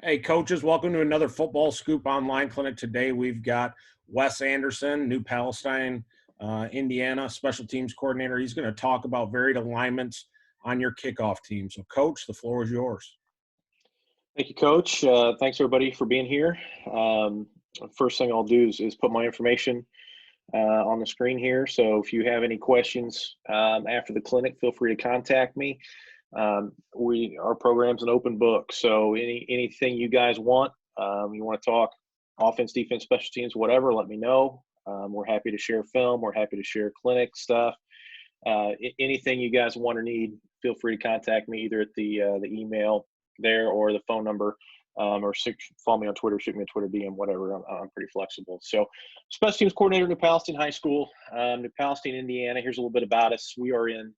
Hey, coaches, welcome to another Football Scoop Online Clinic. Today we've got Wes Anderson, New Palestine, Indiana special teams coordinator. He's going to talk about varied alignments on your kickoff team. So, Coach, the floor is yours. Thank you, Coach. Thanks, everybody, for being here. First thing I'll do is put my information on the screen here. So if you have any questions after the clinic, feel free to contact me. Our program's an open book, so anything you guys want, you want to talk offense, defense, special teams, whatever, let me know. We're happy to share film. We're happy to share clinic stuff. Anything you guys want or need, feel free to contact me either at the email there or the phone number, or follow me on Twitter, shoot me a Twitter DM, whatever. I'm pretty flexible. So, special teams coordinator, New Palestine High School, New Palestine, Indiana. Here's a little bit about us. We are in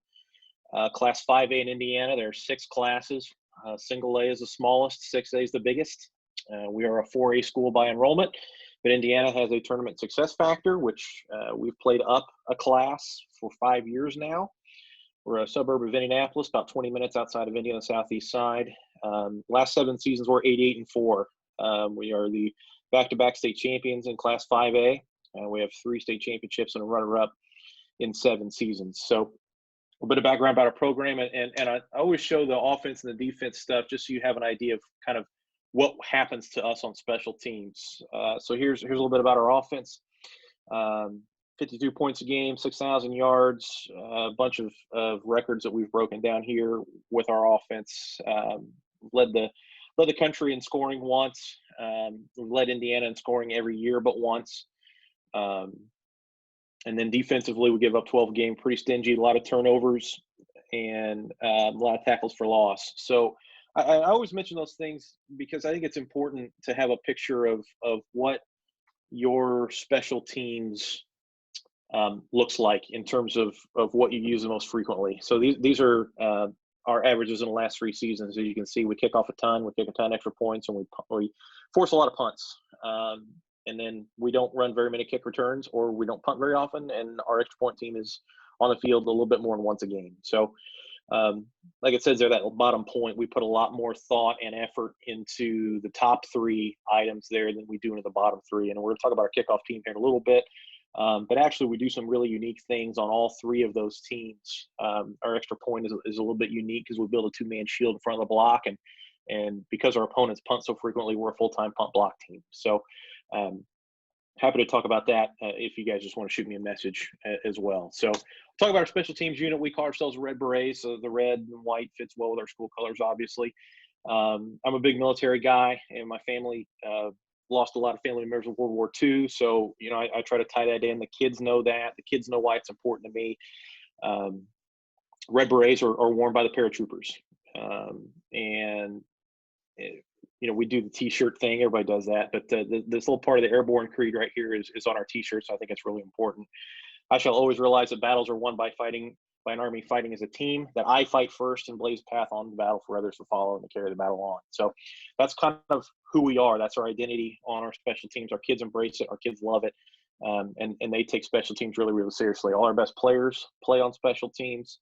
Class 5A in Indiana. There are 6 classes. Single A is the smallest, 6A is the biggest. We are a 4A school by enrollment, but Indiana has a tournament success factor, which we've played up a class for 5 years now. We're a suburb of Indianapolis, about 20 minutes outside of Indy on the southeast side. Last 7 seasons, we're 88-4. We are the back-to-back state champions in Class 5A. We have 3 state championships and a runner-up in 7 seasons. So a bit of background about our program, and I always show the offense and the defense stuff just so you have an idea of kind of what happens to us on special teams. So here's a little bit about our offense. 52 points a game, 6,000 yards, a bunch of records that we've broken down here with our offense. Led the country in scoring once. We've led Indiana in scoring every year but once. And then defensively, we give up 12 a game, pretty stingy, a lot of turnovers, and a lot of tackles for loss. So I always mention those things because I think it's important to have a picture of what your special teams looks like in terms of what you use the most frequently. So these are our averages in the last 3 seasons. As you can see, we kick off a ton, we kick a ton of extra points, and we force a lot of punts. And then we don't run very many kick returns, or we don't punt very often, and our extra point team is on the field a little bit more than once a game. So like it says there, that bottom point, we put a lot more thought and effort into the top 3 items there than we do into the bottom 3. And we're going to talk about our kickoff team here in a little bit. But actually, we do some really unique things on all 3 of those teams. Our extra point is a little bit unique because we build a 2-man shield in front of the block, and because our opponents punt so frequently, we're a full-time punt block team. So happy to talk about that if you guys just want to shoot me a message as well. So talk about our special teams unit. We call ourselves Red Berets. So the red and white fits well with our school colors, obviously. I'm a big military guy, and my family lost a lot of family members in World War II. So, I try to tie that in. The kids know that. The kids know why it's important to me. Red Berets are worn by the paratroopers. We do the T-shirt thing. Everybody does that. But this little part of the airborne creed right here is on our T-shirts. So I think it's really important. I shall always realize that battles are won by an army fighting as a team, that I fight first and blaze path on the battle for others to follow and to carry the battle on. So that's kind of who we are. That's our identity on our special teams. Our kids embrace it. Our kids love it. And they take special teams really, really seriously. All our best players play on special teams.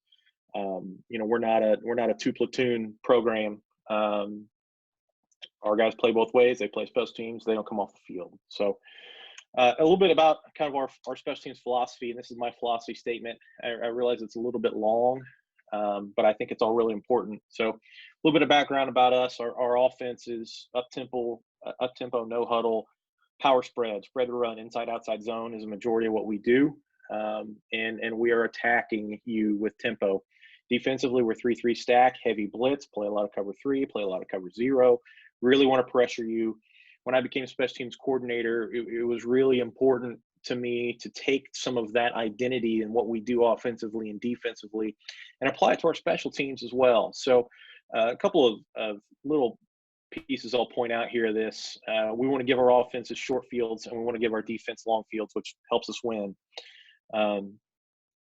We're not a 2-platoon program. Our guys play both ways. They play special teams. They don't come off the field. So a little bit about kind of our special teams philosophy, and this is my philosophy statement. I realize it's a little bit long, but I think it's all really important. So a little bit of background about us. Our offense is up-tempo, no huddle, power spread to run, inside-outside zone is a majority of what we do, and we are attacking you with tempo. Defensively, we're 3-3 stack, heavy blitz, play a lot of cover 3, play a lot of cover 0, really want to pressure you. When I became special teams coordinator, it was really important to me to take some of that identity and what we do offensively and defensively and apply it to our special teams as well. So a couple of little pieces I'll point out here. We want to give our offenses short fields, and we want to give our defense long fields, which helps us win.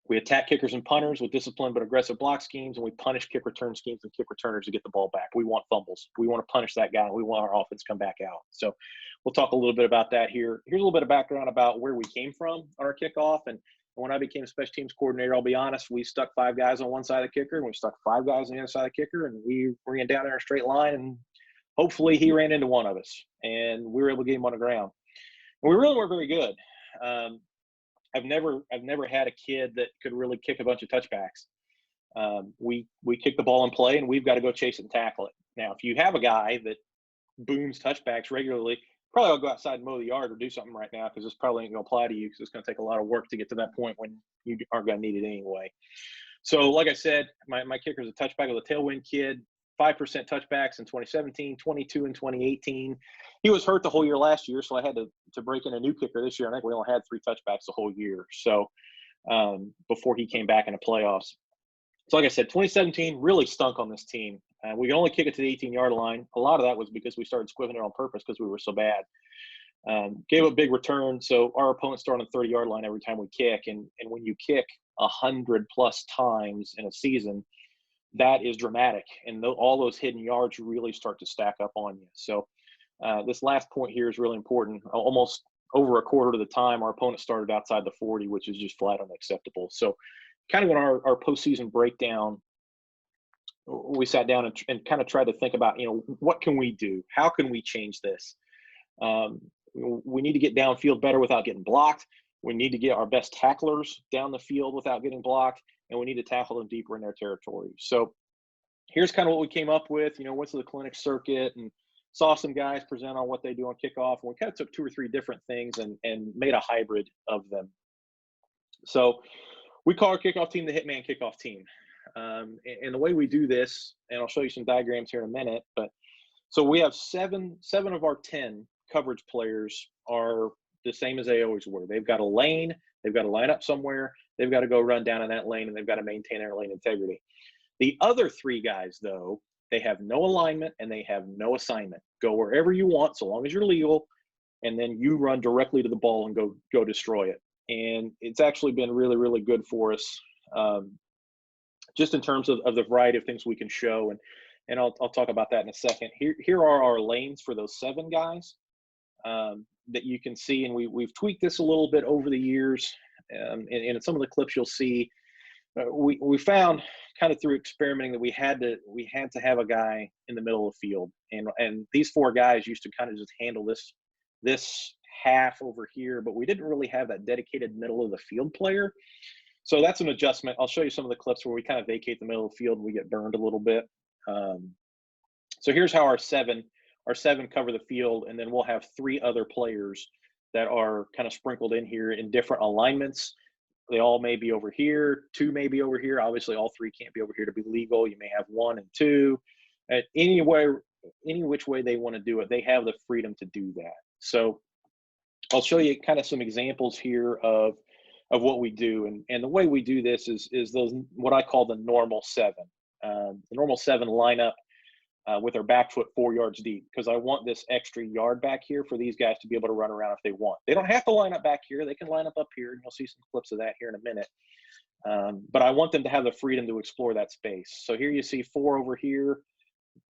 We attack kickers and punters with disciplined but aggressive block schemes, and we punish kick return schemes and kick returners to get the ball back. We want fumbles. We want to punish that guy. We want our offense to come back out. So we'll talk a little bit about that here. Here's a little bit of background about where we came from on our kickoff. And when I became special teams coordinator, I'll be honest, we stuck 5 guys on one side of the kicker, and we stuck 5 guys on the other side of the kicker, and we ran down in a straight line and hopefully he ran into one of us, and we were able to get him on the ground. And we really weren't very good. I've never had a kid that could really kick a bunch of touchbacks. We kick the ball in play, and we've got to go chase it and tackle it. Now, if you have a guy that booms touchbacks regularly, probably I'll go outside and mow the yard or do something right now, because this probably ain't going to apply to you, because it's going to take a lot of work to get to that point when you aren't going to need it anyway. So, like I said, my kicker is a touchback with a tailwind kid. 5% touchbacks in 2017, 22 in 2018. He was hurt the whole year last year, so I had to break in a new kicker this year. I think we only had 3 touchbacks the whole year. So before he came back in the playoffs. So like I said, 2017 really stunk on this team. We could only kick it to the 18-yard line. A lot of that was because we started squibbing it on purpose because we were so bad. Gave up big return, so our opponents start on the 30-yard line every time we kick. And when you kick 100+ times in a season, that is dramatic, and all those hidden yards really start to stack up on you. So this last point here is really important. Almost over a quarter of the time, our opponent started outside the 40, which is just flat unacceptable. So kind of in our postseason breakdown, we sat down and kind of tried to think about, what can we do? How can we change this? We need to get downfield better without getting blocked. We need to get our best tacklers down the field without getting blocked, and we need to tackle them deeper in their territory. So here's kind of what we came up with. Went to the clinic circuit and saw some guys present on what they do on kickoff. And we kind of took 2 or 3 different things and made a hybrid of them. So we call our kickoff team the Hitman Kickoff Team. And the way we do this, and I'll show you some diagrams here in a minute, but so we have 7 of our 10 coverage players are the same as they always were. They've got a lane, they've got to line up somewhere, they've got to go run down in that lane, and they've got to maintain their lane integrity. The other 3 guys, though, they have no alignment and they have no assignment. Go wherever you want, so long as you're legal, and then you run directly to the ball and go destroy it. And it's actually been really, really good for us, just in terms of the variety of things we can show. And I'll talk about that in a second. Here are our lanes for those 7 guys that you can see, and we've tweaked this a little bit over the years. And in some of the clips you'll see, we found kind of through experimenting that we had to have a guy in the middle of the field, and these 4 guys used to kind of just handle this half over here, but we didn't really have that dedicated middle of the field player. So that's an adjustment. I'll show you some of the clips where we kind of vacate the middle of the field and we get burned a little bit. So here's how our seven cover the field, and then we'll have 3 other players that are kind of sprinkled in here in different alignments. They all may be over here, 2 may be over here. Obviously, all 3 can't be over here to be legal. You may have 1 and 2. Any which way they want to do it, they have the freedom to do that. So I'll show you kind of some examples here of what we do. And the way we do this is those, what I call the normal 7. The normal 7 lineup with their back foot 4 yards deep, because I want this extra yard back here for these guys to be able to run around if they want. They don't have to line up back here. They can line up here, and you'll see some clips of that here in a minute. But I want them to have the freedom to explore that space. So here you see 4 over here,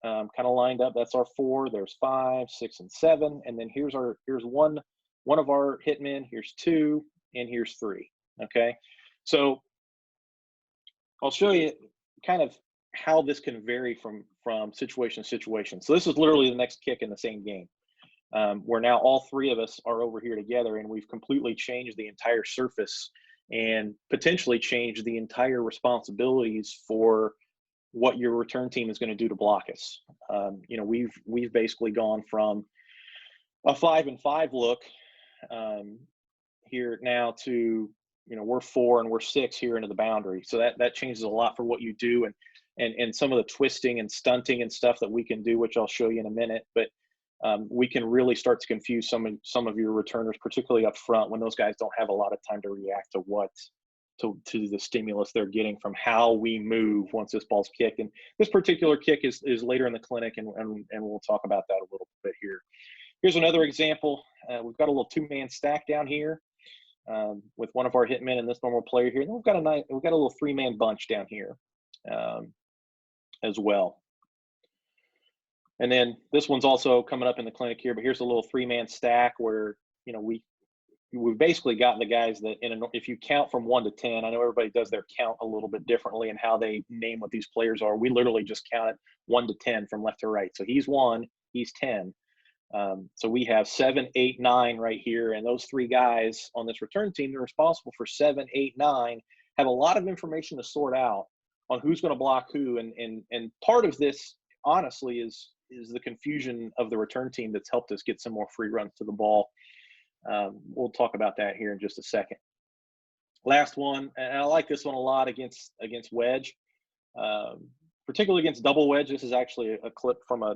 kind of lined up. That's our 4. There's 5, 6, and 7. And then here's one of our hitmen. Here's 2, and here's 3. Okay. So I'll show you kind of how this can vary from situation to situation. So this is literally the next kick in the same game, where now all 3 of us are over here together, and we've completely changed the entire surface and potentially changed the entire responsibilities for what your return team is going to do to block us. We've basically gone from a 5-and-5 look here now to, we're 4 and we're 6 here into the boundary. So that changes a lot for what you do, and some of the twisting and stunting and stuff that we can do, which I'll show you in a minute. But we can really start to confuse some of your returners, particularly up front, when those guys don't have a lot of time to react to the stimulus they're getting from how we move once this ball's kicked. And this particular kick is later in the clinic, and we'll talk about that a little bit here. Here's another example. We've got a little 2-man stack down here with one of our hitmen and this normal player here. And then we've got a little 3-man bunch down here as well. And then this one's also coming up in the clinic here, but here's a little 3-man stack where, we've basically got the guys that, if you count from 1 to 10, I know everybody does their count a little bit differently and how they name what these players are. We literally just count it 1 to 10 from left to right. So he's 1, he's 10. So we have 7, 8, 9 right here. And those 3 guys on this return team, they're responsible for 7, 8, 9, have a lot of information to sort out on who's going to block who. And part of this, honestly, is the confusion of the return team that's helped us get some more free runs to the ball. We'll talk about that here in just a second. Last one, and I like this one a lot against wedge, particularly against double wedge. This is actually a clip from a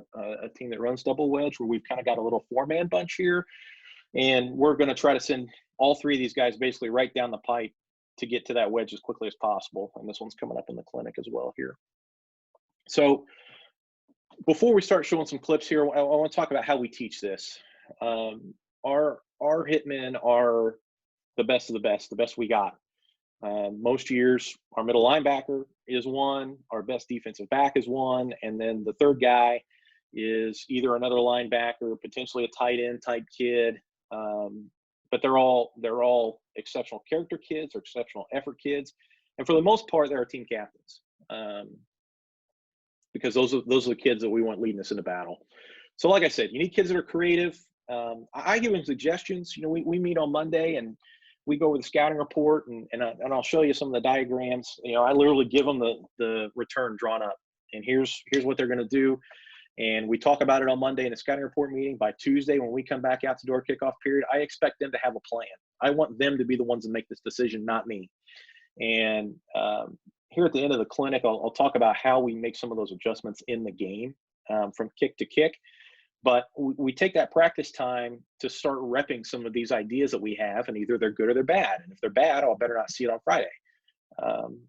team that runs double wedge, where we've kind of got a little 4-man bunch here, and we're going to try to send all 3 of these guys basically right down the pipe to get to that wedge as quickly as possible. And this one's coming up in the clinic as well here. So before we start showing some clips here, I want to talk about how we teach this. Our hitmen are the best of the best we got. Most years, our middle linebacker is one, our best defensive back is one, and then the third guy is either another linebacker, potentially a tight end type kid. But they're all exceptional character kids or exceptional effort kids, and for the most part, they're our team captains, because those are the kids that we want leading us into battle. So, like I said, you need kids that are creative. I give them suggestions. You know, we meet on Monday and we go over the scouting report, and I'll show you some of the diagrams. You know, I literally give them the return drawn up, and here's what they're going to do. And we talk about it on Monday in the scouting report meeting. By Tuesday, when we come back out to door kickoff period, I expect them to have a plan. I want them to be the ones that make this decision, not me. And here at the end of the clinic, I'll talk about how we make some of those adjustments in the game, from kick to kick. But we take that practice time to start repping some of these ideas that we have, and either they're good or they're bad. And if they're bad, I'll better not see it on Friday.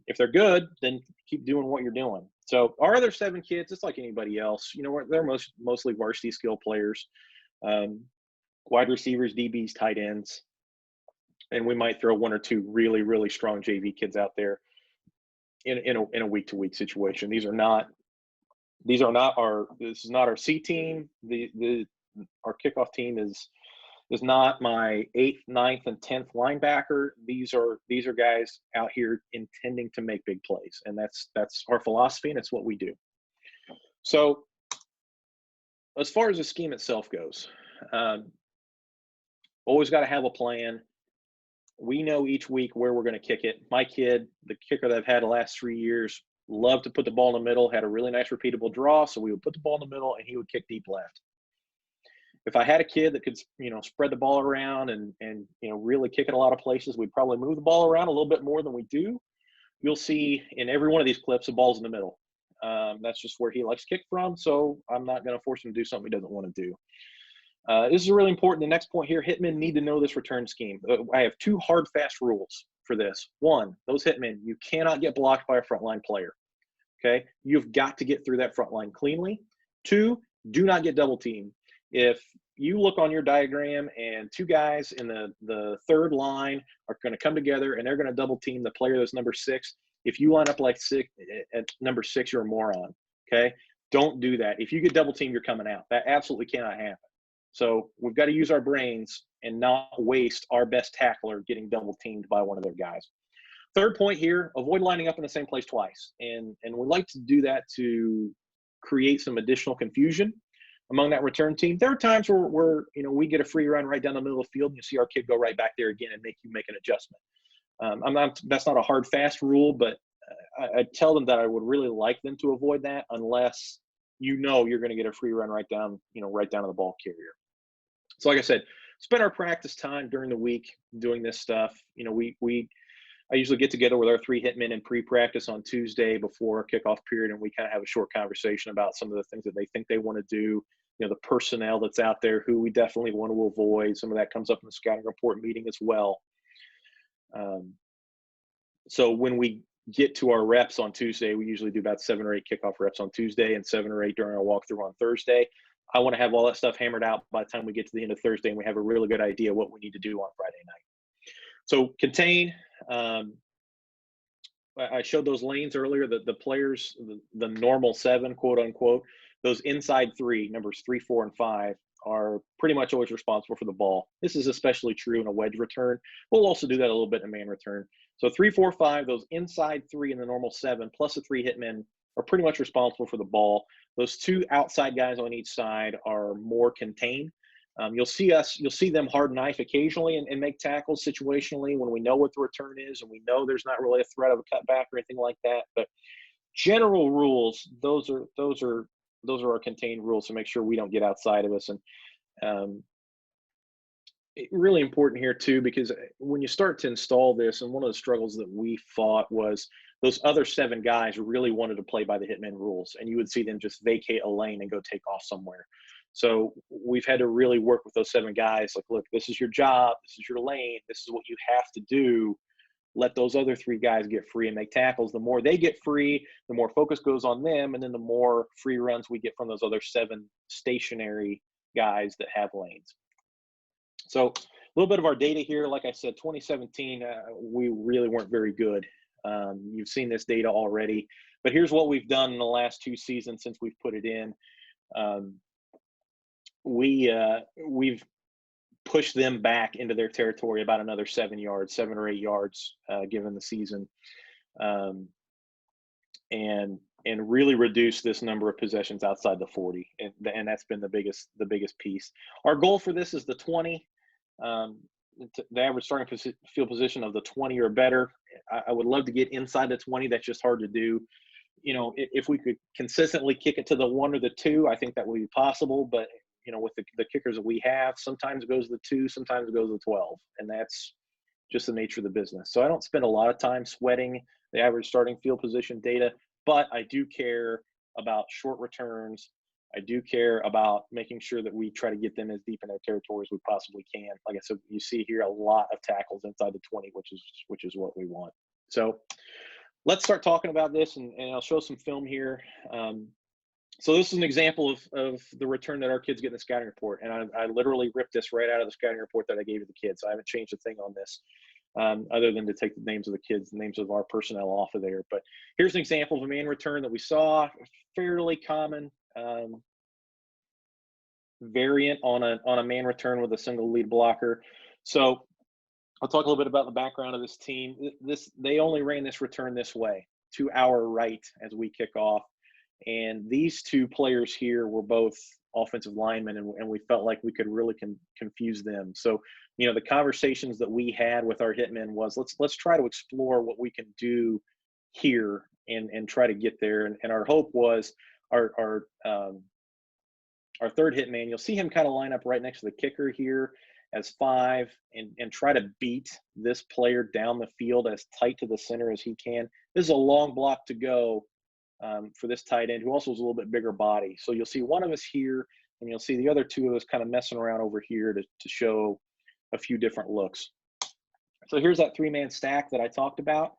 If they're good, then keep doing what you're doing. So our other 7 kids, it's like anybody else. You know, they're mostly varsity skill players, wide receivers, DBs, tight ends, and we might throw 1 or 2 really, really strong JV kids out there in a week-to-week situation. This is not our C team. Our kickoff team is not my 8th, 9th, and 10th linebacker. These are guys out here intending to make big plays, and that's our philosophy, and it's what we do. So, as far as the scheme itself goes, always got to have a plan. We know each week where we're going to kick it. My kid, the kicker that I've had the last 3 years, loved to put the ball in the middle, had a really nice repeatable draw, so we would put the ball in the middle and he would kick deep left. If I had a kid that could, you know, spread the ball around and you know, really kick it a lot of places, we'd probably move the ball around a little bit more than we do. You'll see in every one of these clips, the ball's in the middle. That's just where he likes to kick from, so I'm not going to force him to do something he doesn't want to do. This is really important. The next point here, hitmen need to know this return scheme. I have 2 hard, fast rules for this. 1, those hitmen, you cannot get blocked by a frontline player. Okay, you've got to get through that front line cleanly. 2, do not get double teamed. If you look on your diagram and 2 guys in the third line are going to come together and they're going to double team the player that's number 6, if you line up like 6 at number 6, you're a moron. Okay, don't do that. If you get double teamed, you're coming out. That absolutely cannot happen. So we've got to use our brains and not waste our best tackler getting double teamed by one of their guys. Third point here, avoid lining up in the same place twice. And we like to do that to create some additional confusion among that return team. There are times where you know, we get a free run right down the middle of the field and you see our kid go right back there again and make an adjustment. That's not a hard, fast rule, but I tell them that I would really like them to avoid that unless you know you're going to get a free run right down to the ball carrier. So like I said, spend our practice time during the week doing this stuff. You know, I usually get together with our 3 hitmen in pre-practice on Tuesday before kickoff period, and we kind of have a short conversation about some of the things that they think they want to do, you know, the personnel that's out there, who we definitely want to avoid. Some of that comes up in the scouting report meeting as well. So when we get to our reps on Tuesday, we usually do about 7 or 8 kickoff reps on Tuesday and 7 or 8 during our walkthrough on Thursday. I want to have all that stuff hammered out by the time we get to the end of Thursday and we have a really good idea what we need to do on Friday night. So contain. I showed those lanes earlier, the players, the normal 7, quote unquote, those inside 3, numbers 3, 4, and 5, are pretty much always responsible for the ball. This is especially true in a wedge return. We'll also do that a little bit in a man return. So 3, 4, 5, those inside 3 in the normal 7, plus the 3 hitmen, are pretty much responsible for the ball. Those two outside guys on each side are more contained. You'll see them hard knife occasionally and make tackles situationally when we know what the return is and we know there's not really a threat of a cutback or anything like that. But general rules, those are our contained rules to make sure we don't get outside of us. And really important here too, because when you start to install this, and one of the struggles that we fought was those other 7 guys really wanted to play by the hitman rules, and you would see them just vacate a lane and go take off somewhere. So we've had to really work with those 7 guys. Like, look, this is your job. This is your lane. This is what you have to do. Let those other 3 guys get free and make tackles. The more they get free, the more focus goes on them, and then the more free runs we get from those other 7 stationary guys that have lanes. So a little bit of our data here. Like I said, 2017, we really weren't very good. You've seen this data already, but here's what we've done in the last 2 seasons since we've put it in. We've pushed them back into their territory about another 7 or 8 yards, given the season, and really reduce this number of possessions outside the 40, and that's been the biggest piece. Our goal for this is the 20. The average starting field position of the 20 or better. I would love to get inside the 20. That's just hard to do. You know, if we could consistently kick it to the 1 or the 2, I think that would be possible. But you know, with the kickers that we have, sometimes it goes to the 2, sometimes it goes to the 12, and that's just the nature of the business. So I don't spend a lot of time sweating the average starting field position data, but I do care about short returns. I do care about making sure that we try to get them as deep in their territory as we possibly can. Like I said, you see here a lot of tackles inside the 20, which is what we want. So let's start talking about this, and I'll show some film here. So this is an example of the return that our kids get in the scouting report, and I literally ripped this right out of the scouting report that I gave to the kids. I haven't changed a thing on this, other than to take the names of the kids, the names of our personnel off of there. But here's an example of a man return that we saw, fairly common variant on a man return with a single lead blocker. So I'll talk a little bit about the background of this team. They only ran this return this way, to our right as we kick off. And these 2 players here were both offensive linemen, and we felt like we could really confuse them. So, you know, the conversations that we had with our hitmen was, let's try to explore what we can do here and try to get there. And our hope was our 3rd hitman, you'll see him kind of line up right next to the kicker here as 5 and try to beat this player down the field as tight to the center as he can. This is a long block to go for this tight end, who also is a little bit bigger body. So you'll see one of us here, and you'll see the other 2 of us kind of messing around over here to show a few different looks. So here's that 3-man stack that I talked about.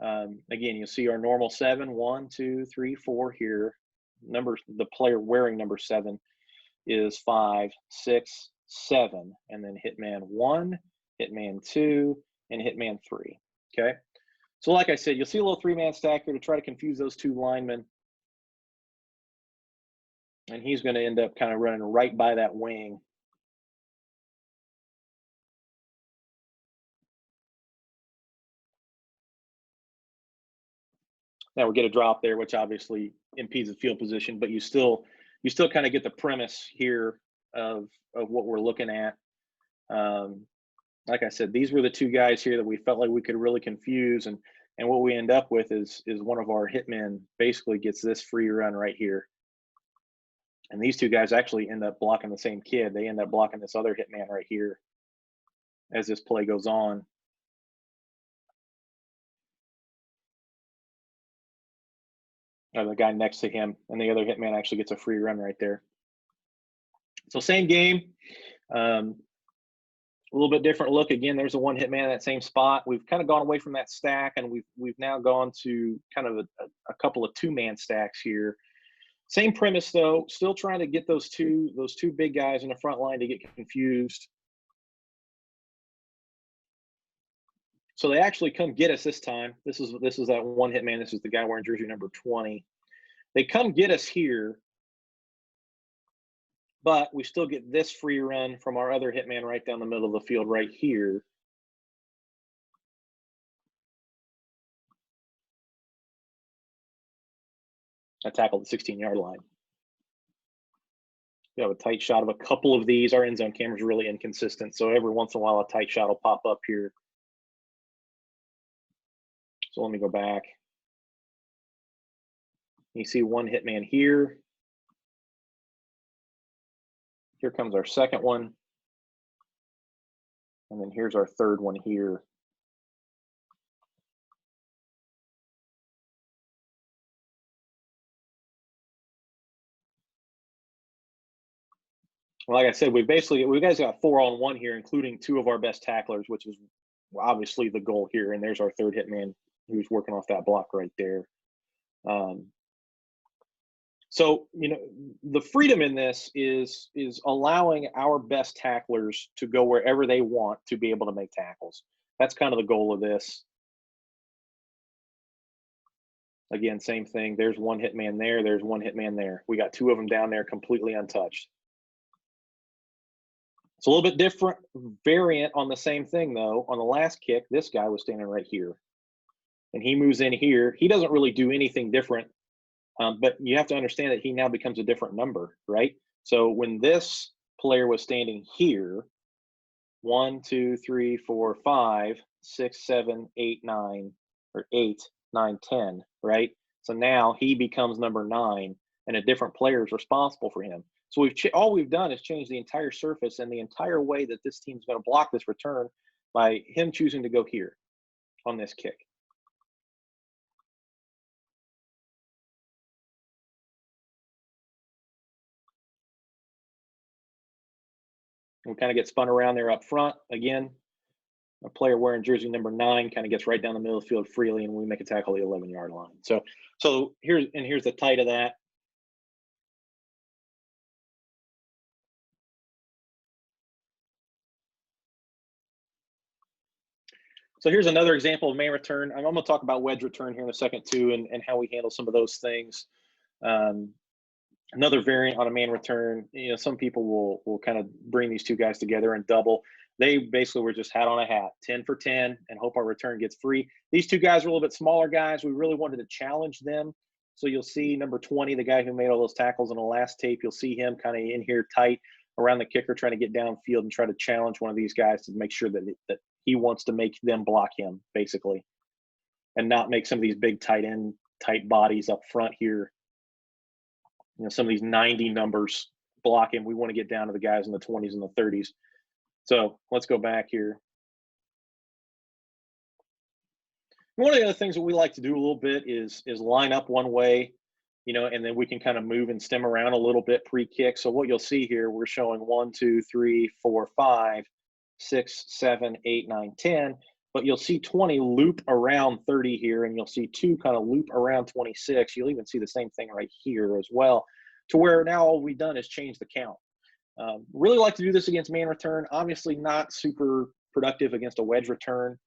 Again, you'll see our normal 7, 1, 2, 3, 4 here. The player wearing number 7 is 5, 6, 7, and then hitman 1, hitman 2, and hitman 3. Okay. So like I said, you'll see a little 3-man stack here to try to confuse those 2 linemen. And he's going to end up kind of running right by that wing. Now we get a drop there, which obviously impedes the field position, but you still kind of get the premise here of what we're looking at. Like I said, these were the 2 guys here that we felt like we could really confuse, and what we end up with is one of our hitmen basically gets this free run right here. And these 2 guys actually end up blocking the same kid. They end up blocking this other hitman right here as this play goes on. Or the guy next to him, and the other hitman actually gets a free run right there. So same game. A little bit different look. Again, there's a 1 hitman in that same spot. We've kind of gone away from that stack, and we've now gone to kind of a couple of 2-man stacks here. Same premise though, still trying to get those two big guys in the front line to get confused. So they actually come get us this time. This is that 1 hitman. This is the guy wearing jersey number 20. They come get us here, but we still get this free run from our other hitman right down the middle of the field right here. I tackled the 16-yard line. We have a tight shot of a couple of these. Our end zone camera is really inconsistent, so every once in a while a tight shot will pop up here. So let me go back. You see one hitman here. Here comes our second one. And then here's our third one here. Like I said, we guys got 4-on-1 here, including 2 of our best tacklers, which is obviously the goal here. And there's our third hitman who's working off that block right there. So, you know, the freedom in this is allowing our best tacklers to go wherever they want to be able to make tackles. That's kind of the goal of this. Again, same thing. There's one hitman there. There's one hitman there. We got 2 of them down there completely untouched. It's a little bit different variant on the same thing, though. On the last kick, this guy was standing right here. And he moves in here. He doesn't really do anything different. But you have to understand that he now becomes a different number, right? So when this player was standing here, 1, 2, 3, 4, 5, 6, 7, 8, 9, or 8, 9, 10, right? So now he becomes number 9, and a different player is responsible for him. So all we've done is change the entire surface and the entire way that this team's going to block this return by him choosing to go here on this kick. We kind of get spun around there up front. Again, a player wearing jersey number 9 kind of gets right down the middle of the field freely, and we make a tackle at the 11-yard line. So here's the tight of that. So here's another example of man return. I'm going to talk about wedge return here in a second too, and how we handle some of those things. Another variant on a man return, you know, some people will kind of bring these 2 guys together and double. They basically were just hat on a hat, 10 for 10, and hope our return gets free. These 2 guys are a little bit smaller guys. We really wanted to challenge them. So you'll see number 20, the guy who made all those tackles in the last tape, you'll see him kind of in here tight around the kicker, trying to get downfield and try to challenge one of these guys to make sure that he wants to make them block him, basically, and not make some of these big tight bodies up front here. You know, some of these 90 numbers block him. We want to get down to the guys in the 20s and the 30s. So let's go back here. One of the other things that we like to do a little bit is line up one way, you know, and then we can kind of move and stem around a little bit pre-kick. So what you'll see here, we're showing 1, 2, 3, 4, 5, 6, 7, 8, 9, 10. But you'll see 20 loop around 30 here, and you'll see 2 kind of loop around 26. You'll even see the same thing right here as well, to where now all we've done is change the count. Really like to do this against man return. Obviously not super productive against a wedge return,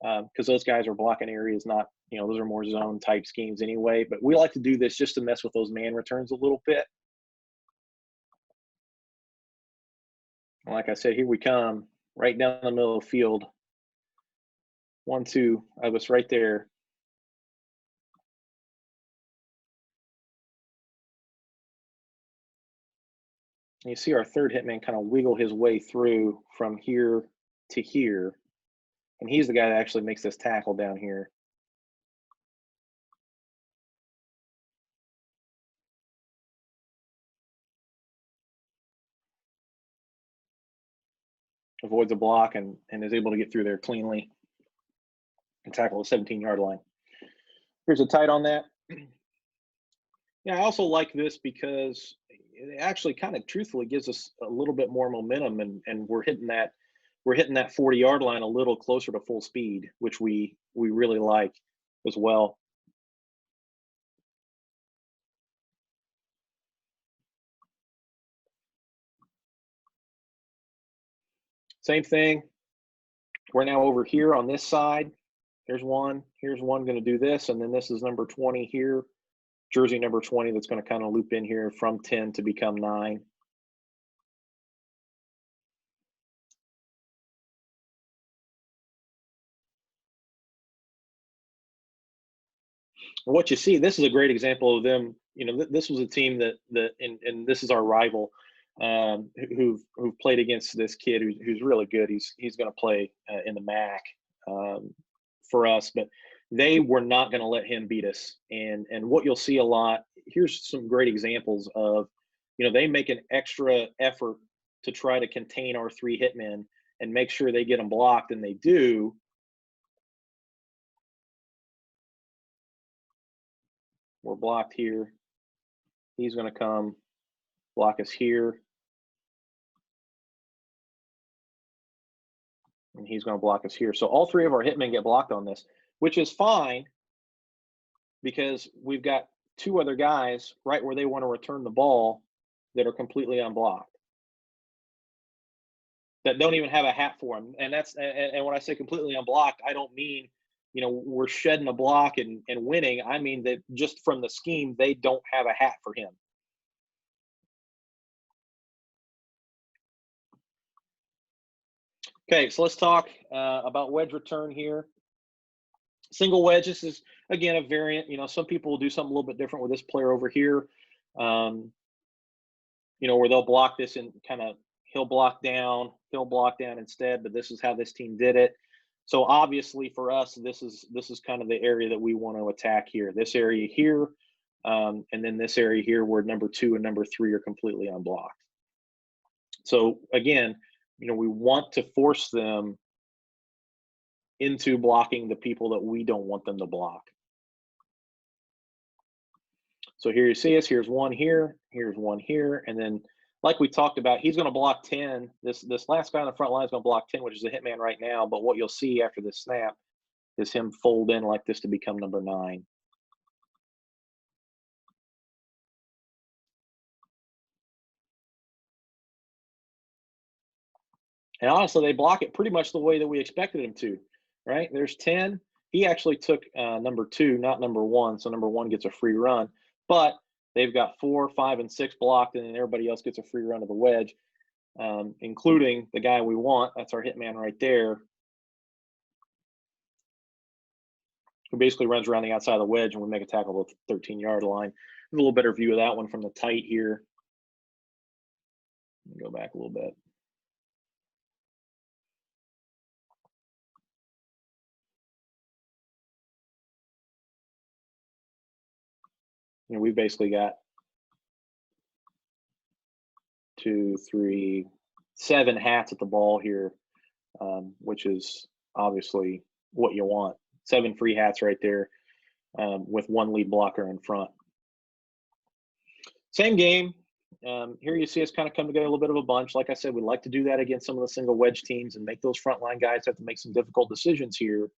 because those guys are blocking areas, not, you know, those are more zone type schemes anyway. But we like to do this just to mess with those man returns a little bit. Like I said, here we come, right down the middle of the field. 1, 2, I was right there. And you see our third hitman kind of wiggle his way through from here to here. And he's the guy that actually makes this tackle down here. Avoids a block and is able to get through there cleanly and tackle the 17-yard line. Here's a tight on that. Yeah, I also like this because it actually kind of truthfully gives us a little bit more momentum, and we're hitting that 40-yard line a little closer to full speed, which we really like as well. Same thing. We're now over here on this side. Here's one going to do this, and then this is number 20 here, jersey number 20, that's going to kind of loop in here from 10 to become 9. And what you see, this is a great example of them. You know, this was a team and this is our rival. who've played against this kid who's really good. He's going to play in the MAC for us, but they were not going to let him beat us. And what you'll see a lot, here's some great examples of, they make an extra effort to try to contain our 3 hitmen and make sure they get them blocked, and they do. We're blocked here. He's going to come block us here. And he's going to block us here. So all 3 of our hitmen get blocked on this, which is fine because we've got 2 other guys right where they want to return the ball that are completely unblocked, that don't even have a hat for him. And when I say completely unblocked, I don't mean, we're shedding a block and winning. I mean that just from the scheme, they don't have a hat for him. Okay, so let's talk about wedge return here. Single wedge, this is, again, a variant. Some people will do something a little bit different with this player over here, where they'll block this and he'll block down instead, but this is how this team did it. So obviously for us, this is kind of the area that we want to attack here. This area here, and then this area here where number 2 and number 3 are completely unblocked. So again, we want to force them into blocking the people that we don't want them to block. So here you see us, here's one here, here's one here, and then like we talked about, he's going to block 10. This last guy on the front line is going to block 10, which is a hitman right now, but what you'll see after this snap is him fold in like this to become number 9. And honestly, they block it pretty much the way that we expected him to, right? There's 10. He actually took number 2, not number 1, so number 1 gets a free run. But they've got 4, 5, and 6 blocked, and then everybody else gets a free run of the wedge, including the guy we want. That's our hitman right there, who basically runs around the outside of the wedge, and we make a tackle at the 13-yard line. A little better view of that one from the tight here. Let me go back a little bit. We've basically got 2, 3, 7 hats at the ball here, which is obviously what you want. 7 free hats right there, with 1 lead blocker in front. Same game. Here you see us kind of come together a little bit of a bunch. Like I said, we like to do that against some of the single wedge teams and make those frontline guys have to make some difficult decisions here.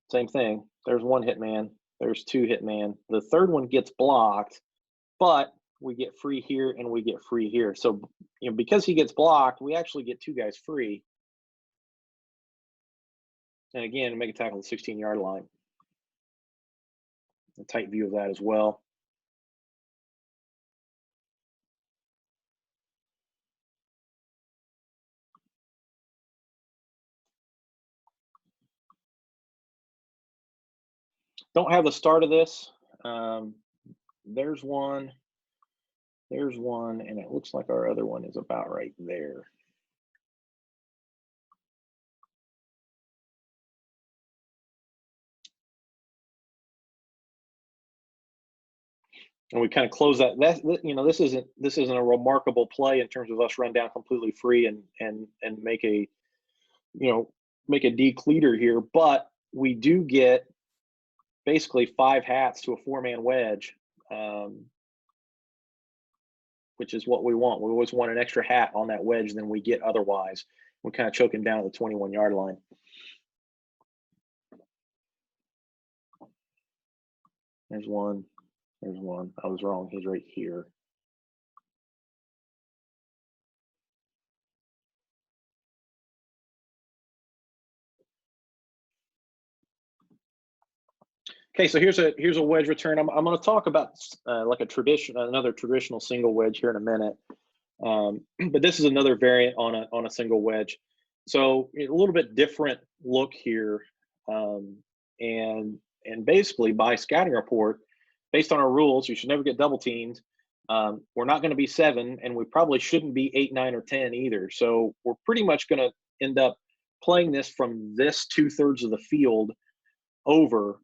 Same thing. There's 1 hitman. There's 2 hitman. The 3rd one gets blocked, but we get free here and we get free here. So, because he gets blocked, we actually get 2 guys free. And again, make a tackle at the 16-yard line. A tight view of that as well. Don't have the start of this. There's one, and it looks like our other one is about right there. And we kind of close that. This isn't a remarkable play in terms of us run down completely free and make a decleater here, but we do get basically 5 hats to a 4-man wedge, which is what we want. We always want an extra hat on that wedge than we get otherwise. We're kind of choking down at the 21-yard line. There's one. There's one. I was wrong. He's right here. Okay, so here's a wedge return. I'm going to talk about like another traditional single wedge here in a minute, but this is another variant on a single wedge. So a little bit different look here, and basically by scouting report, based on our rules, you should never get double teamed. We're not going to be 7, and we probably shouldn't be 8, 9, or 10 either. So we're pretty much going to end up playing this from this 2/3 of the field over.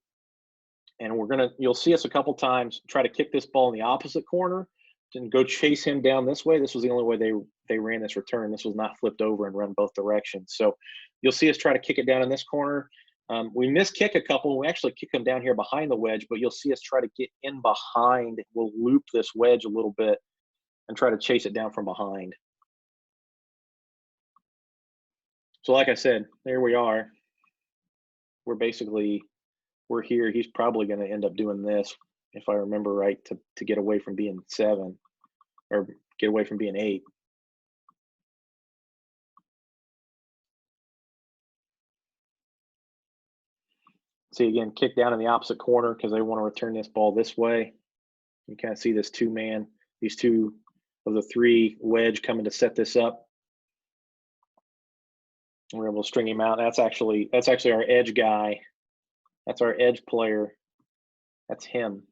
And you'll see us a couple times try to kick this ball in the opposite corner and go chase him down this way. This was the only way they ran this return. This was not flipped over and run both directions. So you'll see us try to kick it down in this corner. We miskick a couple. We actually kick them down here behind the wedge, but you'll see us try to get in behind. We'll loop this wedge a little bit and try to chase it down from behind. So like I said, there we are. We're here. He's probably going to end up doing this, if I remember right, to get away from being 7 or get away from being 8. See, again, kick down in the opposite corner because they want to return this ball this way. You kind of see this two-man, these 2 of the 3 wedge coming to set this up. We're able to string him out. That's actually our edge guy. That's our edge player. That's him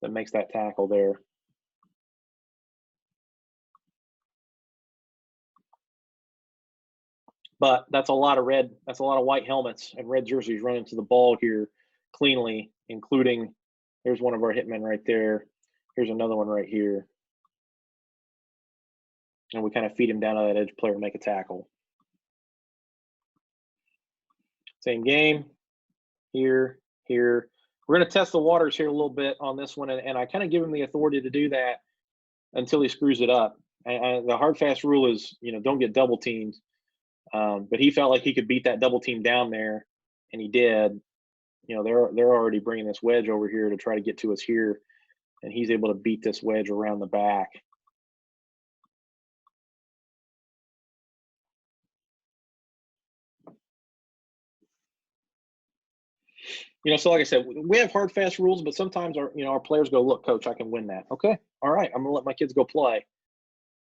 that makes that tackle there. But that's a lot of white helmets and red jerseys running to the ball here cleanly, including, there's one of our hitmen right there. Here's another one right here. And we kind of feed him down to that edge player and make a tackle. Same game, here. We're going to test the waters here a little bit on this one, and I kind of give him the authority to do that until he screws it up. And the hard, fast rule is, don't get double teamed. But he felt like he could beat that double team down there, and he did. They're already bringing this wedge over here to try to get to us here, and he's able to beat this wedge around the back. So like I said, we have hard, fast rules, but sometimes our players go, look, coach, I can win that. Okay, all right, I'm gonna let my kids go play.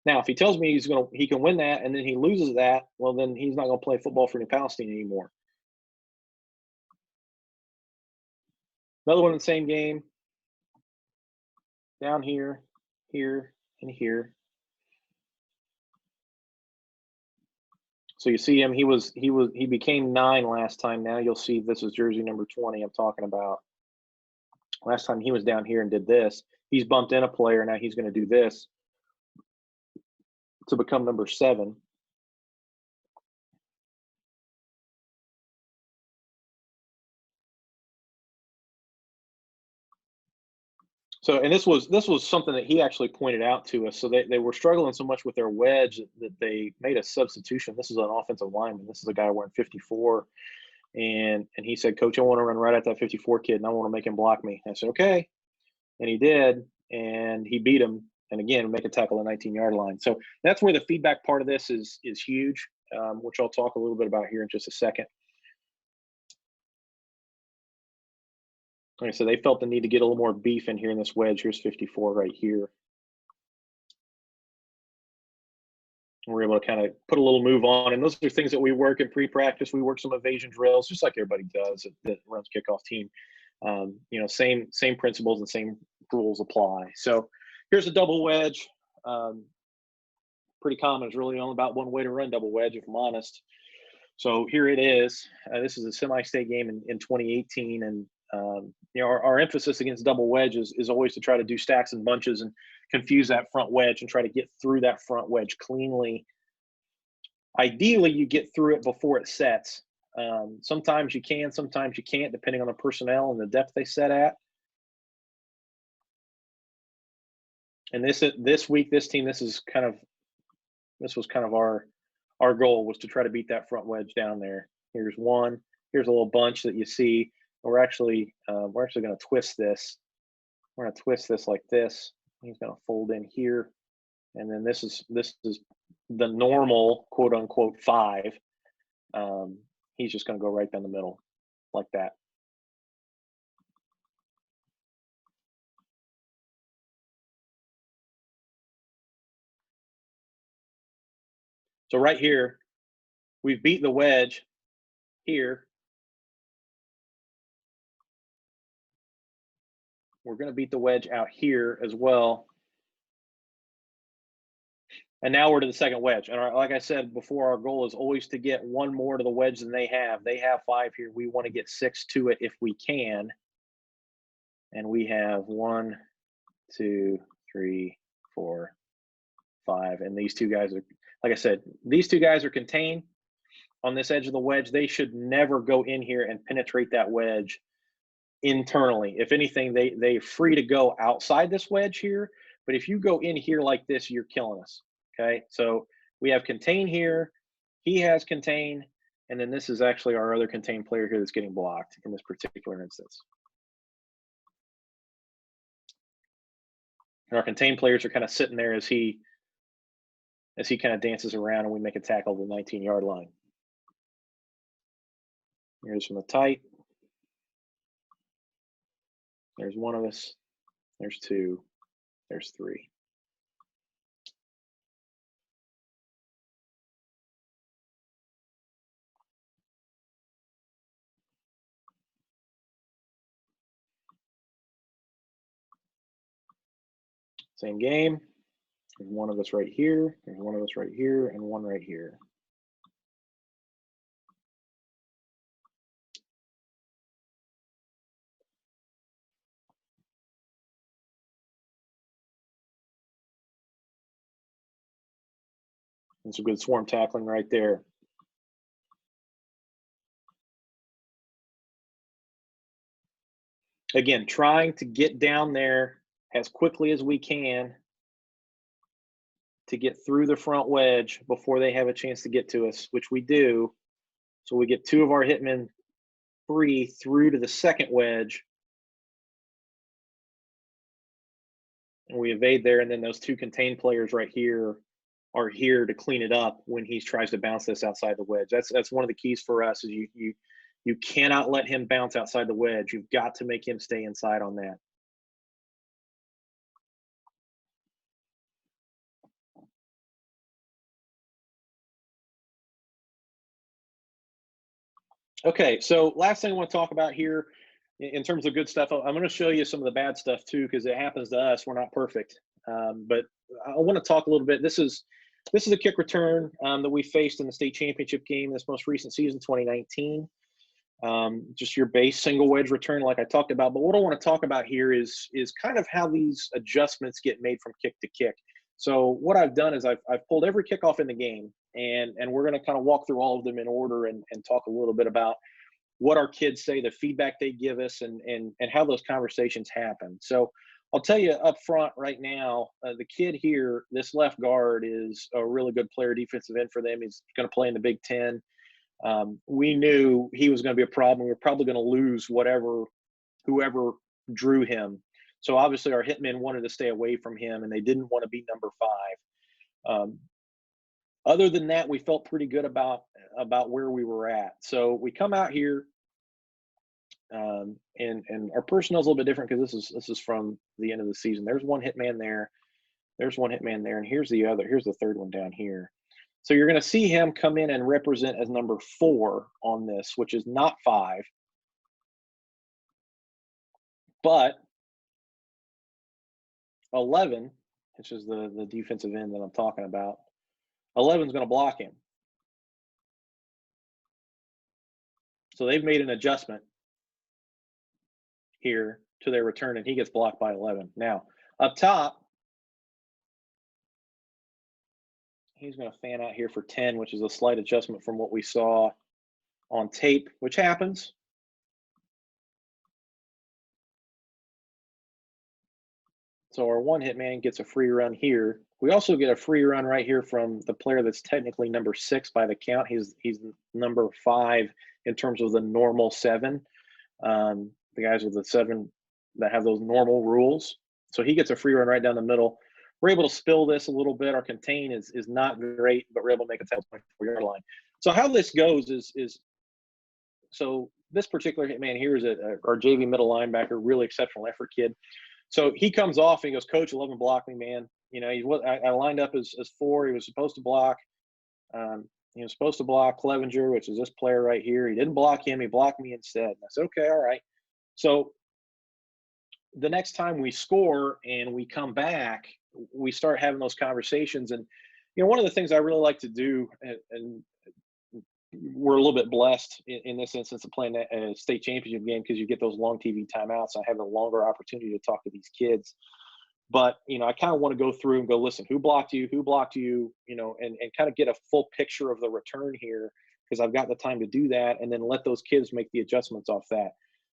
Now, if he tells me he can win that and then he loses that, well, then he's not gonna play football for New Palestine anymore. Another one in the same game. Down here, here, and here. So you see him, he became 9 last time. Now you'll see this is jersey number 20 I'm talking about. Last time he was down here and did this. He's bumped in a player, now he's going to do this to become number 7. So, and this was something that he actually pointed out to us. So they were struggling so much with their wedge that they made a substitution. This is an offensive lineman. This is a guy wearing 54. And he said, Coach, I want to run right at that 54 kid, and I want to make him block me. I said, okay. And he did, and he beat him. And again, make a tackle at the 19-yard line. So that's where the feedback part of this is huge, which I'll talk a little bit about here in just a second. Like I said, they felt the need to get a little more beef in here in this wedge. Here's 54 right here. We're able to kind of put a little move on. And those are things that we work in pre-practice. We work some evasion drills, just like everybody does that runs kickoff team. Same principles and same rules apply. So here's a double wedge. Pretty common. There's really only about one way to run double wedge, if I'm honest. So here it is. This is a semi-state game in 2018, and our emphasis against double wedge is always to try to do stacks and bunches and confuse that front wedge and try to get through that front wedge cleanly. Ideally, you get through it before it sets. Sometimes you can, sometimes you can't, depending on the personnel and the depth they set at. And this week, this team, this was kind of our goal, was to try to beat that front wedge down there. Here's one. Here's a little bunch that you see. We're actually going to twist this. We're going to twist this like this. He's going to fold in here, and then this is the normal quote unquote 5. He's just going to go right down the middle like that. So right here, we've beat the wedge here. we're going to beat the wedge out here as well. And now we're to the second wedge. And like I said before, our goal is always to get one more to the wedge than they have. They have 5 here. We want to get 6 to it if we can. And we have 1, 2, 3, 4, 5. And these two guys are, like I said, these two guys are contained on this edge of the wedge. They should never go in here and penetrate that wedge internally. If anything, they're free to go outside this wedge here. But if you go in here like this, you're killing us. Okay, so we have contain here. He has contain. And then this is actually our other contain player here that's getting blocked in this particular instance. And our contain players are kind of sitting there as he kind of dances around and we make a tackle at the 19-yard line. Here's from the tight. There's one of us. There's 2. There's 3. Same game. There's one of us right here. There's one of us right here and one right here. And some good swarm tackling right there. Again, trying to get down there as quickly as we can to get through the front wedge before they have a chance to get to us, which we do. So we get 2 of our hitmen free through to the second wedge. And we evade there, and then those 2 contained players right here are here to clean it up when he tries to bounce this outside the wedge. That's one of the keys for us is you cannot let him bounce outside the wedge. You've got to make him stay inside on that. Okay, so last thing I want to talk about here in terms of good stuff, I'm going to show you some of the bad stuff too, because it happens to us. We're not perfect. But I want to talk a little bit. This is a kick return that we faced in the state championship game this most recent season, 2019. Just your base single wedge return like I talked about. But what I want to talk about here is kind of how these adjustments get made from kick to kick. So what I've done is I've pulled every kickoff in the game, and we're going to kind of walk through all of them in order and talk a little bit about what our kids say, the feedback they give us, and how those conversations happen. So I'll tell you up front right now, the kid here, this left guard, is a really good player, defensive end for them. He's going to play in the Big Ten. We knew he was going to be a problem. We were probably going to lose whoever drew him. So obviously our hitmen wanted to stay away from him, and they didn't want to be number 5. Other than that, we felt pretty good about where we were at. So we come out here, and our personnel's a little bit different because this is from the end of the season. There's one hitman there. There's one hitman there, and here's the third one down here. So you're going to see him come in and represent as number 4 on this, which is not 5. But 11, which is the defensive end that I'm talking about, 11 is going to block him. So they've made an adjustment here to their return, and he gets blocked by 11. Now, up top, he's going to fan out here for 10, which is a slight adjustment from what we saw on tape, which happens. So our one hit man gets a free run here. We also get a free run right here from the player that's technically number 6 by the count. He's number 5 in terms of the normal 7. The guys with the 7 that have those normal rules. So he gets a free run right down the middle. We're able to spill this a little bit. Our contain is not great, but we're able to make a tackle point for yard line. So how this goes is so this particular hitman here is our JV middle linebacker, really exceptional effort kid. So he comes off and he goes, "Coach, 11 blocked me, man. You know, I lined up as 4. He was supposed to block. He was supposed to block Clevenger, which is this player right here. He didn't block him. He blocked me instead." And I said, "Okay, all right." So the next time we score and we come back, we start having those conversations. And one of the things I really like to do, and we're a little bit blessed in this instance of playing a state championship game, because you get those long TV timeouts. I have a longer opportunity to talk to these kids. But, I kind of want to go through and go, listen, who blocked you, and kind of get a full picture of the return here, because I've got the time to do that, and then let those kids make the adjustments off that.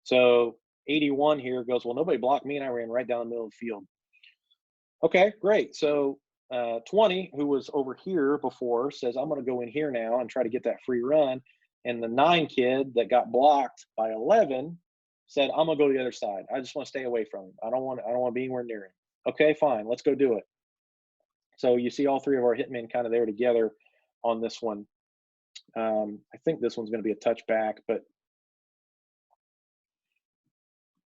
So 81 here goes, well, nobody blocked me, and I ran right down the middle of the field. Okay, great. So 20, who was over here before, says, I'm going to go in here now and try to get that free run. And the 9 kid that got blocked by 11 said, I'm going to go to the other side. I just want to stay away from him. I don't want to be anywhere near him. Okay, fine. Let's go do it. So you see all 3 of our hitmen kind of there together on this one. I think this one's going to be a touchback, but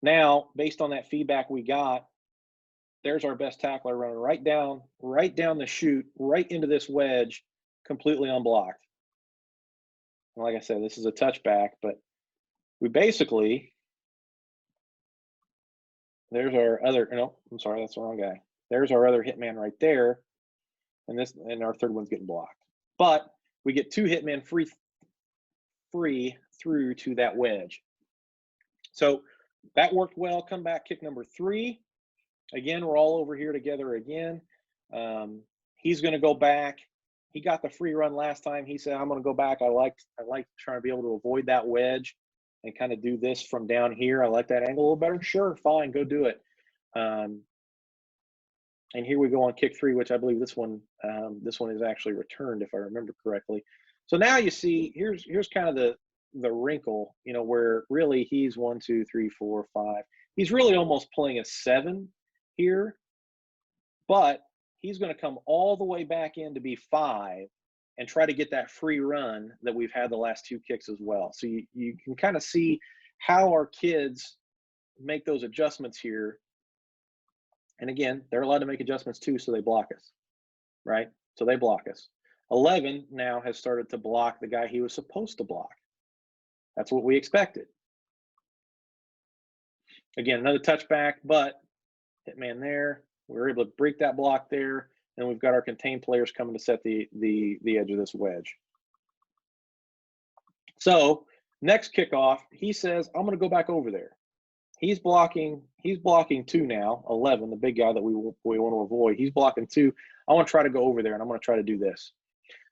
now, based on that feedback we got, there's our best tackler running right down the chute, right into this wedge, completely unblocked. And like I said, this is a touchback, but we basically, there's our other, no, I'm sorry, that's the wrong guy. There's our other hitman right there, and our third one's getting blocked. But we get 2 hitmen free through to that wedge. So that worked well. Come back, kick number 3. Again, we're all over here together again. He's going to go back. He got the free run last time. He said, I'm going to go back. I like trying to be able to avoid that wedge and kind of do this from down here. I like that angle a little better. Sure, fine, go do it. And here we go on kick 3, which I believe this one is actually returned, if I remember correctly. So now you see, here's kind of the wrinkle, where really he's 1, 2, 3, 4, 5. He's really almost playing a 7 here, but he's going to come all the way back in to be 5 and try to get that free run that we've had the last 2 kicks as well. So you can kind of see how our kids make those adjustments here. And again, they're allowed to make adjustments too, so they block us, right? So they block us. 11 now has started to block the guy he was supposed to block. That's what we expected. Again, another touchback, but hitman there. We were able to break that block there, and we've got our contained players coming to set the edge of this wedge. So next kickoff, he says, I'm going to go back over there. He's blocking 2 now, 11, the big guy that we want to avoid. He's blocking 2. I want to try to go over there, and I'm going to try to do this.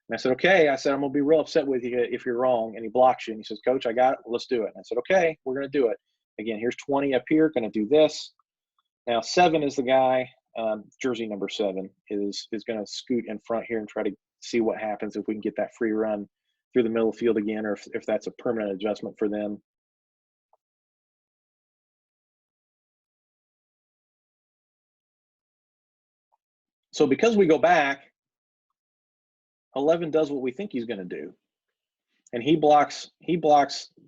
And I said, okay. I said, I'm going to be real upset with you if you're wrong. And he blocks you. And he says, Coach, I got it. Let's do it. And I said, okay, we're going to do it. Again, here's 20 up here, going to do this. Now 7 is the guy, jersey number 7 is going to scoot in front here and try to see what happens if we can get that free run through the middle of the field again, or if that's a permanent adjustment for them. So because we go back, 11 does what we think he's going to do. And he blocks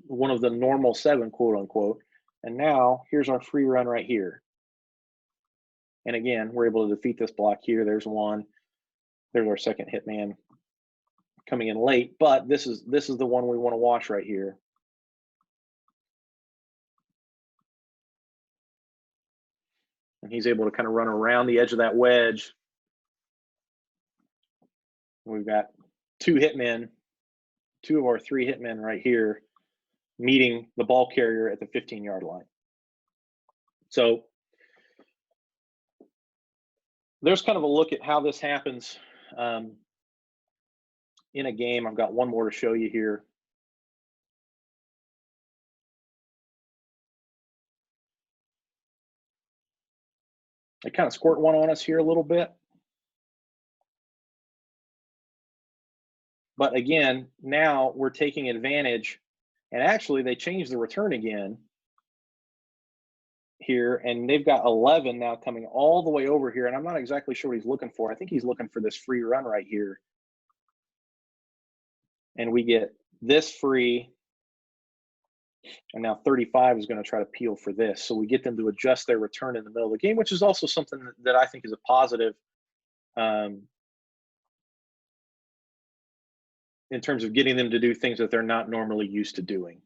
one of the normal 7, quote unquote. And now here's our free run right here. And again, we're able to defeat this block here. There's one. There's our second hitman coming in late, but this is the one we want to watch right here. And he's able to kind of run around the edge of that wedge. We've got 2 hitmen, 2 of our 3 hitmen right here, meeting the ball carrier at the 15-yard line. So there's kind of a look at how this happens in a game. I've got one more to show you here. I kind of squirt one on us here a little bit. But again, now we're taking advantage, and actually they changed the return again here, and they've got 11 now coming all the way over here, and I'm not exactly sure what he's looking for. I think he's looking for this free run right here. And we get this free, and now 35 is going to try to peel for this. So we get them to adjust their return in the middle of the game, which is also something that I think is a positive in terms of getting them to do things that they're not normally used to doing.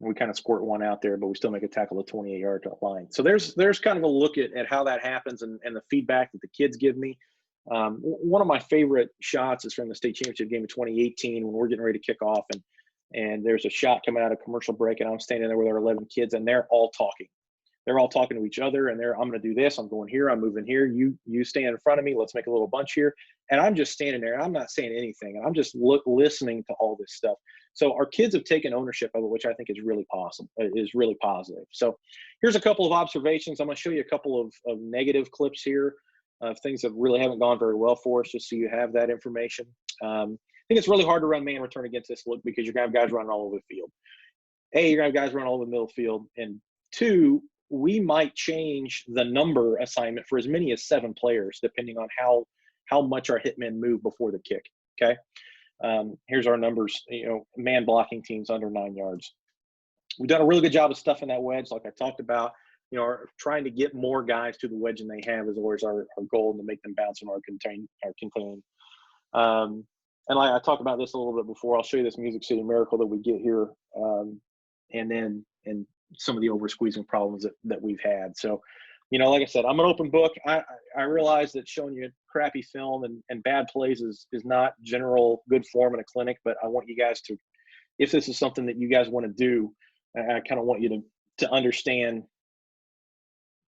and we kind of squirt one out there, but we still make a tackle at 28-yard line. So there's kind of a look at how that happens and the feedback that the kids give me. One of my favorite shots is from the state championship game of 2018 when we're getting ready to kick off, and there's a shot coming out of commercial break, and I'm standing there with our 11 kids, and they're all talking. They're all talking to each other, and I'm going to do this. I'm going here. I'm moving here. You stand in front of me. Let's make a little bunch here. And I'm just standing there. I'm not saying anything. And I'm just listening to all this stuff. So our kids have taken ownership of it, which I think is really possible. Is really positive. So here's a couple of observations. I'm going to show you a couple of negative clips here of things that really haven't gone very well for us, just so you have that information. I think it's really hard to run man return against this look because you're going to have guys running all over the field. A, you're going to have guys running all over the middle field. And two, we might change the number assignment for as many as 7 players, depending on how much our hitmen move before the kick. Okay. Here's our numbers, man blocking teams under 9 yards. We've done a really good job of stuffing that wedge, like I talked about. Trying to get more guys to the wedge than they have is always our goal, and to make them bounce in our contain. And like I talked about this a little bit before, I'll show you this Music City Miracle that we get here, and some of the over squeezing problems that we've had. So, like I said, I'm an open book. I realize that showing you crappy film and bad plays is not general good form in a clinic, but I want you guys to, if this is something that you guys want to do, I kind of want you to understand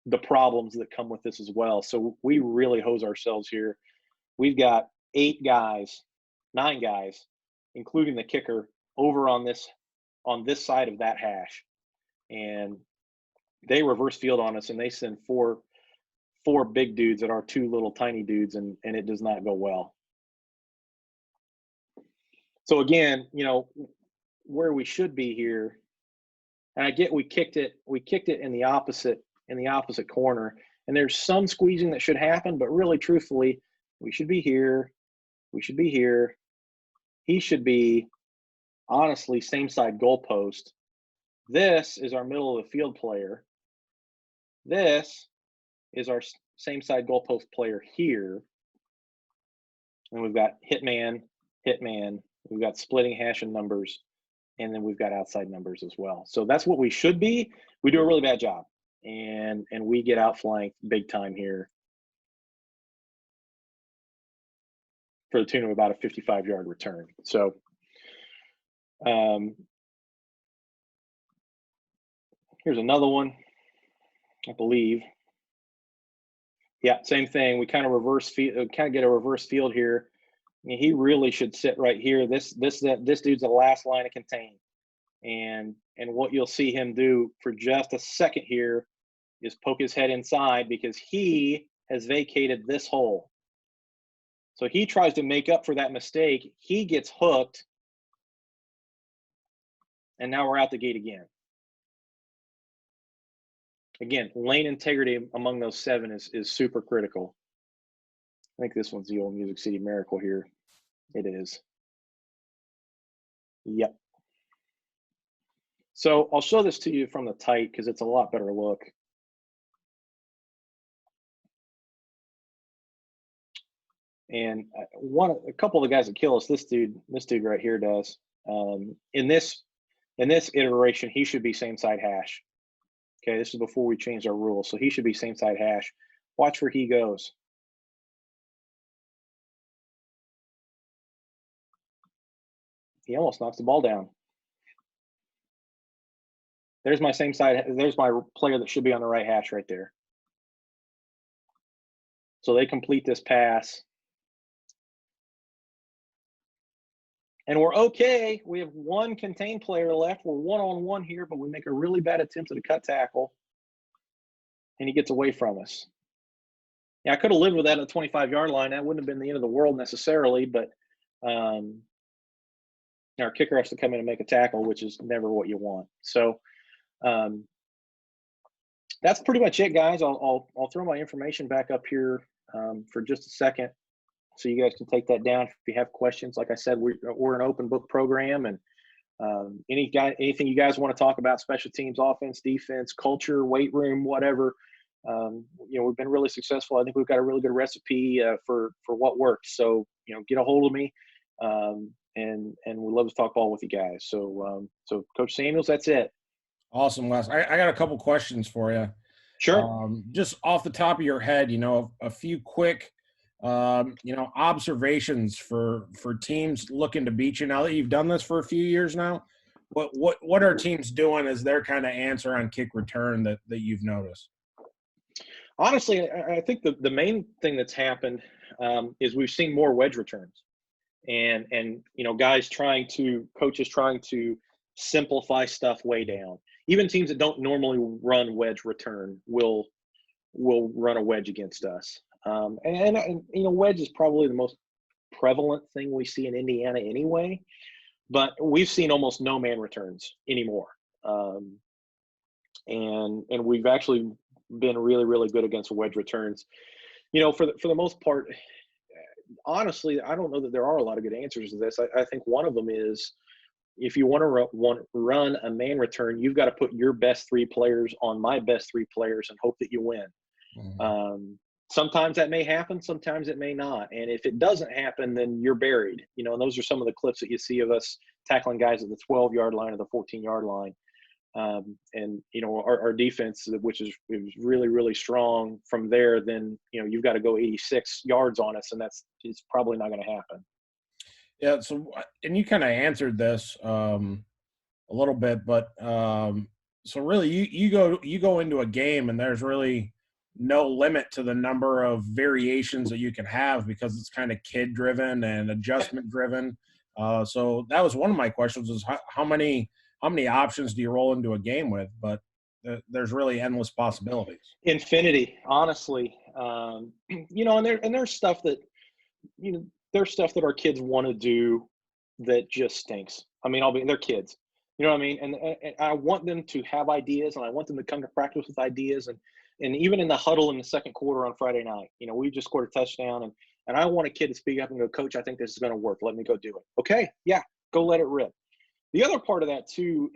the problems that come with this as well. So we really hose ourselves here. We've got 9 guys, including the kicker, over on this side of that hash. And they reverse field on us, and they send four big dudes at our 2 little tiny dudes, and it does not go well. So again, where we should be here, and I get we kicked it in the opposite corner, and there's some squeezing that should happen, but really truthfully, we should be here. We should be here. He should be, honestly, same side goalpost. This is our middle of the field player. This is our same side goalpost player here. And we've got hitman. We've got splitting hash and numbers. And then we've got outside numbers as well. So that's what we should be. We do a really bad job. And we get outflanked big time here for the tune of about a 55-yard return. So here's another one, I believe. Yeah, same thing. We kind of get a reverse field here. I mean, he really should sit right here. This dude's the last line of contain. And what you'll see him do for just a second here is poke his head inside, because he has vacated this hole. So he tries to make up for that mistake. He gets hooked. And now we're out the gate again. Again, lane integrity among those 7 is super critical. I think this one's the old Music City Miracle here. It is. Yep. So I'll show this to you from the tight because it's a lot better look. And a couple of the guys that kill us, this dude right here does. In this iteration, he should be same side hash. Okay, this is before we changed our rules, so he should be same side hash. Watch where he goes. He almost knocks the ball down. There's my same side. There's my player that should be on the right hash right there. So they complete this pass. And we're okay. We have 1 contained player left. We're 1-on-1 here, but we make a really bad attempt at a cut tackle. And he gets away from us. Yeah, I could have lived with that at the 25-yard line. That wouldn't have been the end of the world necessarily, but our kicker has to come in and make a tackle, which is never what you want. So that's pretty much it, guys. I'll throw my information back up here for just a second, so you guys can take that down if you have questions. Like I said, we're an open book program, and anything you guys want to talk about, special teams, offense, defense, culture, weight room, whatever. We've been really successful. I think we've got a really good recipe for what works. So get a hold of me, and we'd love to talk ball with you guys. So Coach Samuels, that's it. Awesome, Wes. I got a couple questions for you. Sure. Just off the top of your head, a few quick, observations for teams looking to beat you. Now that you've done this for a few years now, what are teams doing as their kind of answer on kick return that you've noticed? Honestly, I think the main thing that's happened is we've seen more wedge returns, and coaches trying to simplify stuff way down. Even teams that don't normally run wedge return will run a wedge against us. Wedge is probably the most prevalent thing we see in Indiana anyway. But we've seen almost no man returns anymore, and we've actually been really really good against wedge returns. For the most part, honestly, I don't know that there are a lot of good answers to this. I think one of them is if you want to run a man return, you've got to put your best three players on my best three players and hope that you win. Sometimes that may happen, sometimes it may not. And if it doesn't happen, then you're buried. And those are some of the clips that you see of us tackling guys at the 12-yard line or the 14-yard line. Our defense, which is really, really strong from there, then, you've got to go 86 yards on us, and it's probably not going to happen. Yeah. So, and you kind of answered this a little bit, but so really, you go into a game, and there's really no limit to the number of variations that you can have because it's kind of kid driven and adjustment driven. So that was one of my questions: is how many options do you roll into a game with? But there's really endless possibilities. Infinity, honestly. And there's stuff that there's stuff that our kids want to do that just stinks. I mean, they're kids. You know what I mean? And I want them to have ideas, and I want them to come to practice with ideas. And even in the huddle in the second quarter on Friday night, we just scored a touchdown, and I want a kid to speak up and go, "Coach, I think this is going to work. Let me go do it." Okay, yeah, go let it rip. The other part of that too,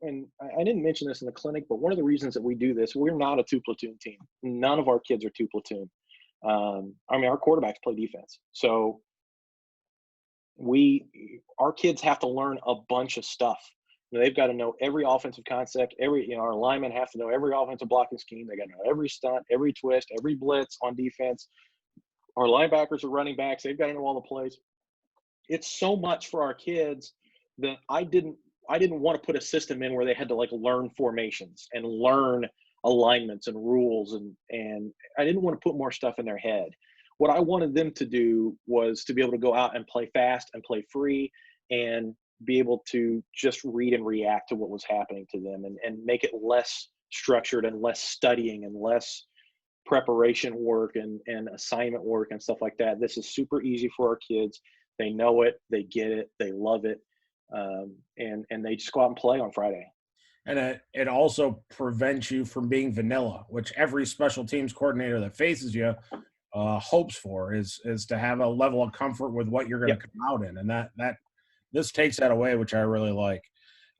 and I didn't mention this in the clinic, but one of the reasons that we do this, we're not a two platoon team. None of our kids are two platoon. Our quarterbacks play defense, so our kids have to learn a bunch of stuff. They've got to know every offensive concept. Our linemen have to know every offensive blocking scheme. They got to know every stunt, every twist, every blitz on defense. Our linebackers are running backs. They've got to know all the plays. It's so much for our kids that I didn't want to put a system in where they had to learn formations and learn alignments and rules, and I didn't want to put more stuff in their head. What I wanted them to do was to be able to go out and play fast and play free and be able to just read and react to what was happening to them, and make it less structured and less studying and less preparation work and assignment work and stuff like that. This is super easy for our kids. They know it, they get it, they love it, and they just go out and play on Friday. And it also prevents you from being vanilla, which every special teams coordinator that faces you hopes for is to have a level of comfort with what you're going to come out in, and that this takes that away, which I really like.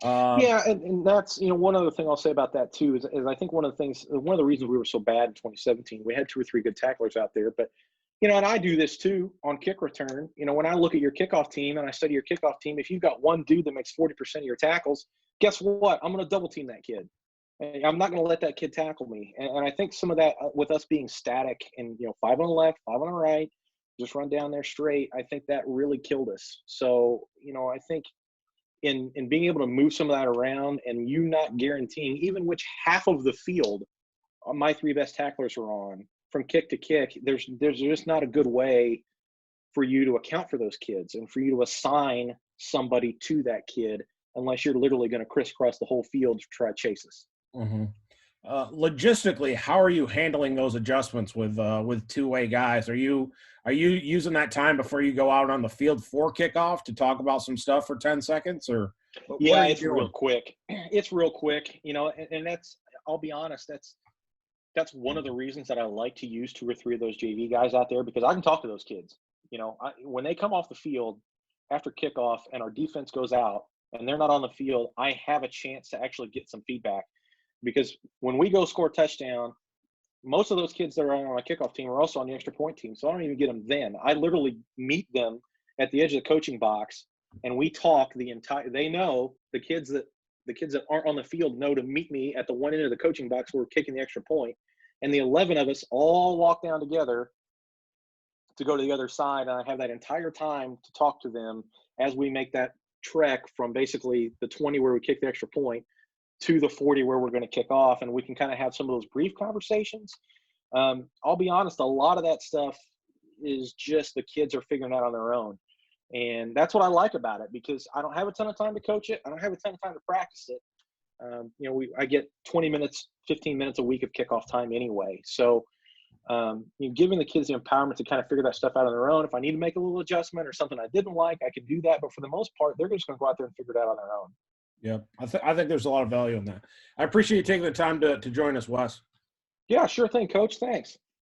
Yeah, and that's one other thing I'll say about that too is I think one of the reasons we were so bad in 2017, we had 2 or 3 good tacklers out there, but and I do this too on kick return. When I look at your kickoff team and I study your kickoff team, if you've got one dude that makes 40% of your tackles, guess what? I'm going to double team that kid. I'm not going to let that kid tackle me. And I think some of that with us being static and 5 on the left, 5 on the right, just run down there straight, I think that really killed us. So I think in being able to move some of that around, and you not guaranteeing even which half of the field my 3 best tacklers are on from kick to kick, there's just not a good way for you to account for those kids and for you to assign somebody to that kid unless you're literally going to crisscross the whole field to try to chase us. Mm-hmm. Logistically, how are you handling those adjustments with two-way guys? Are you using that time before you go out on the field for kickoff to talk about some stuff for 10 seconds, or yeah, it's real quick. It's real quick, and that's, I'll be honest, that's one of the reasons that I like to use 2 or 3 of those JV guys out there, because I can talk to those kids. When they come off the field after kickoff and our defense goes out and they're not on the field, I have a chance to actually get some feedback. Because when we go score a touchdown, most of those kids that are on my kickoff team are also on the extra point team. So I don't even get them then. I literally meet them at the edge of the coaching box, and we talk they know, the kids that the kids that aren't on the field know to meet me at the one end of the coaching box where we're kicking the extra point. And the 11 of us all walk down together to go to the other side. And I have that entire time to talk to them as we make that trek from basically the 20 where we kick the extra point to the 40 where we're going to kick off. And we can kind of have some of those brief conversations. I'll be honest, a lot of that stuff is just the kids are figuring out on their own. And that's what I like about it, because I don't have a ton of time to coach it. I don't have a ton of time to practice it. I get 20 minutes, 15 minutes a week of kickoff time anyway. So giving the kids the empowerment to kind of figure that stuff out on their own. If I need to make a little adjustment or something I didn't like, I can do that. But for the most part, they're just going to go out there and figure it out on their own. Yeah, I think there's a lot of value in that. I appreciate you taking the time to join us, Wes. Yeah, sure thing, Coach. Thanks.